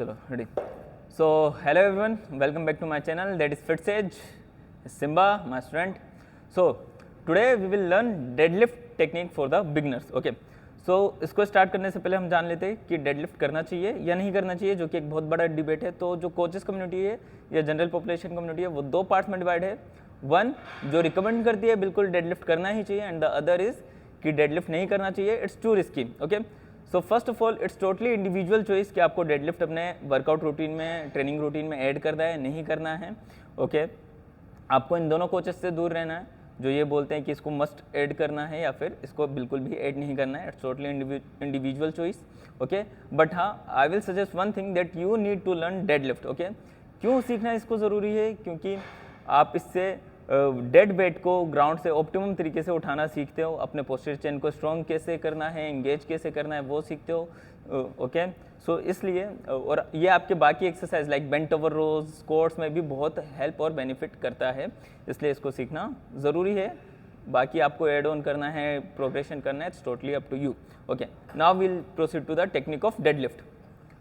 चलो ready. So hello everyone, welcome back to my channel, that is FitSage. Simba, my student. So today we will learn deadlift technique for the beginners. Okay. So इसको start करने से पहले हम जान लेते हैं कि डेडलिफ्ट करना चाहिए या नहीं करना चाहिए, जो कि एक बहुत बड़ा डिबेट है. तो जो कोचेस कम्युनिटी है या जनरल पॉपुलेशन कम्युनिटी है वो दो पार्ट्स में डिवाइड है. वन जो रिकमेंड करती है बिल्कुल डेडलिफ्ट करना ही चाहिए, एंड द अदर इज कि डेडलिफ्ट नहीं करना चाहिए, it's to risky. Okay. So first of all it's totally individual choice कि आपको डेडलिफ्ट अपने वर्कआउट रूटीन में, ट्रेनिंग रूटीन में ऐड करना है नहीं करना है. ओके. आपको इन दोनों कोचेस से दूर रहना है जो ये बोलते हैं कि इसको मस्ट ऐड करना है या फिर इसको बिल्कुल भी ऐड नहीं करना है. It's totally individual choice. Okay. But हाँ, I will suggest one thing that you need to learn deadlift. Okay. क्यों सीखना इसको ज़रूरी है? क्योंकि आप इससे डेड वेट को ग्राउंड से ऑप्टिमम तरीके से उठाना सीखते हो, अपने पोस्चर चेन को स्ट्रॉन्ग कैसे करना है, एंगेज कैसे करना है वो सीखते हो. ओके. सो इसलिए, और ये आपके बाकी एक्सरसाइज लाइक बेंट ओवर रोज, स्क्वाट्स में भी बहुत हेल्प और बेनिफिट करता है, इसलिए इसको सीखना ज़रूरी है. बाकी आपको एड ऑन करना है, प्रोग्रेशन करना है, it's totally up to you. Okay. Now will proceed to the technique of deadlift.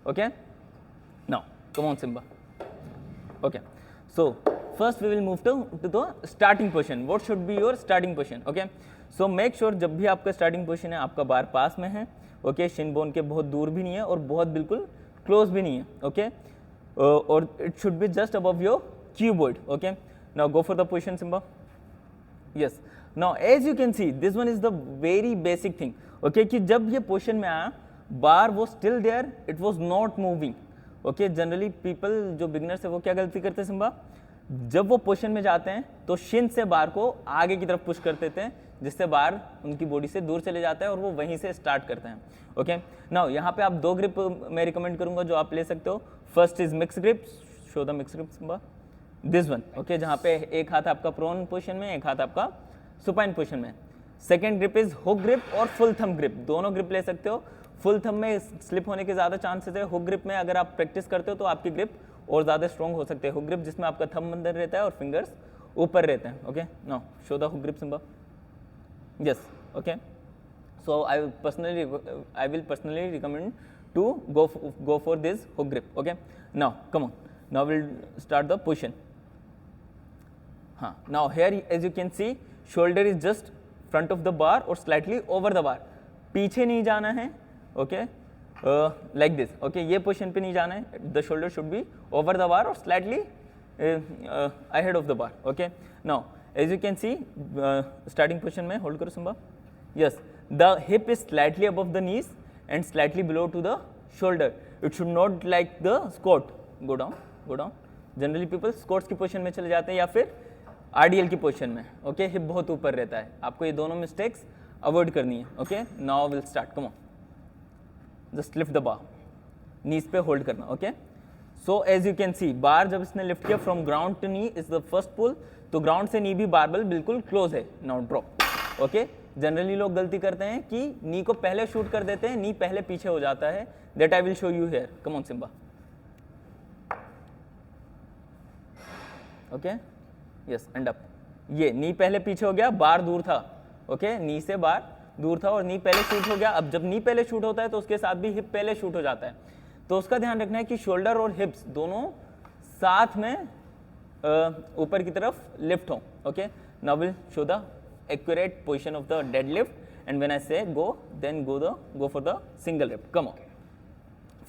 Okay. Now come on Simba. Okay. So first we will move to the starting position. What should be your starting position? Okay. So make sure जब भी आपका starting position है आपका बार पास में है. Okay. Shin bone के बहुत दूर भी नहीं है और बहुत बिल्कुल क्लोज भी नहीं है. ओके. और it should be just above your cuboid. Okay. Now go for the position Simba. Yes. Now as you can see this one is the very basic thing. Okay. कि जब ये पोजिशन में आया bar वो still there, it was not moving. Okay. Generally people जो beginners है वो क्या गलती करते हैं सिम्बा? जब वो पोजीशन में जाते हैं तो शिन से बार को आगे की तरफ पुश कर देते हैं, जिससे बार उनकी बॉडी से दूर चले जाता है और वो वहीं से स्टार्ट करते हैं. ओके. नाउ यहाँ पे आप दो ग्रिप मैं रिकमेंड करूंगा जो आप ले सकते हो. First is mix grip. Show the mix grip Simba. This one. Okay. जहाँ पे एक हाथ आपका प्रोन पोजीशन में, एक हाथ आपका सुपाइन पोजीशन में. Second grip is hook grip और फुल थंब ग्रिप. दोनों ग्रिप ले सकते हो. फुल थंब में स्लिप होने के ज़्यादा चांसेस है. हुक ग्रिप में अगर आप प्रैक्टिस करते हो तो आपकी ग्रिप और ज़्यादा स्ट्रॉन्ग हो सकते हैं. हुक ग्रिप जिसमें आपका थंब अंदर रहता है और फिंगर्स ऊपर रहते हैं. Okay. Now show the hook grip Simba. Yes. Okay. So I will personally recommend to go for this hook grip. Okay. Now come on. Now will start the position. हाँ. Now here as you can see shoulder is just front of the bar और slightly over the bar. पीछे नहीं जाना है. Okay. Like this. Okay. ये position पे नहीं जाना है. The shoulder should B over the bar और slightly ahead of the bar. Okay. Now as you can see starting position में होल्ड करो Simba. Yes. The hip is slightly above the knees and slightly below to the shoulder. It should not like the squat. Go down, go down. Generally people squats की position में चले जाते हैं या फिर आरडीएल की पोजिशन में. ओके. हिप बहुत ऊपर रहता है. आपको ये दोनों मिस्टेक्स अवॉइड करनी है. Okay. Now will start. Come on. Just lift the bar. Knees पे होल्ड करना. Okay. So as you can see bar जब इसने लिफ्ट किया from ground to knee is the first pull, तो ग्राउंड से नी भी बारबल बिल्कुल क्लोज है. Now drop. ओके. जनरली लोग गलती करते हैं कि नी को पहले शूट कर देते हैं, नी पहले पीछे हो जाता है. That I will show you here. Come on Simba. Okay. Yes. And up. ये नी पहले पीछे हो गया, बार दूर था. ओके. नी से बार दूर था और नी पहले शूट हो गया. अब जब नी पहले शूट होता है तो उसके साथ भी हिप पहले शूट हो जाता है. तो उसका ध्यान रखना है कि शोल्डर और हिप्स दोनों साथ में ऊपर की तरफ लिफ्ट हो. Okay. Now will show the accurate position of the deadlift and when I say go then go for the single lift. Come on.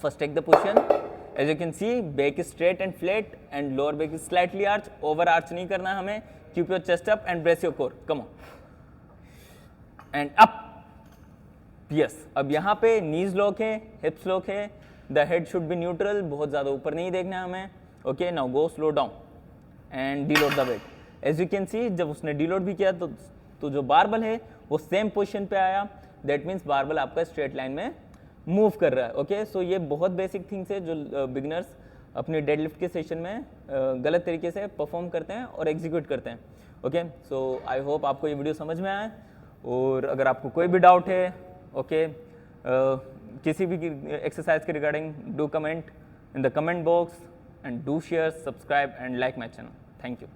First take the position. As you can see back is straight and flat and lower back is slightly arch. Over arch नहीं करना हमें. Keep your chest up and brace your core. Come on. And up. Yes. अब यहाँ पे knees lock है, hips lock है. The head should be neutral. बहुत ज़्यादा ऊपर नहीं देखना है हमें. Okay. Now go slow down and deload the weight. As you can see जब उसने डीलोड भी किया तो जो बारबल है वो सेम पोजीशन पे आया. दैट मीन्स बारबल आपका स्ट्रेट लाइन में मूव कर रहा है. ओके. सो ये बहुत बेसिक थिंग्स है जो बिगिनर्स अपने डेडलिफ्ट के सेशन में गलत तरीके से परफॉर्म करते हैं और एग्जीक्यूट करते हैं. ओके. सो आई होप आपको ये वीडियो समझ में आए. और अगर आपको कोई भी डाउट है, ओके, किसी भी एक्सरसाइज के regarding, do comment in the comment box and do share, subscribe and like my channel. Thank you.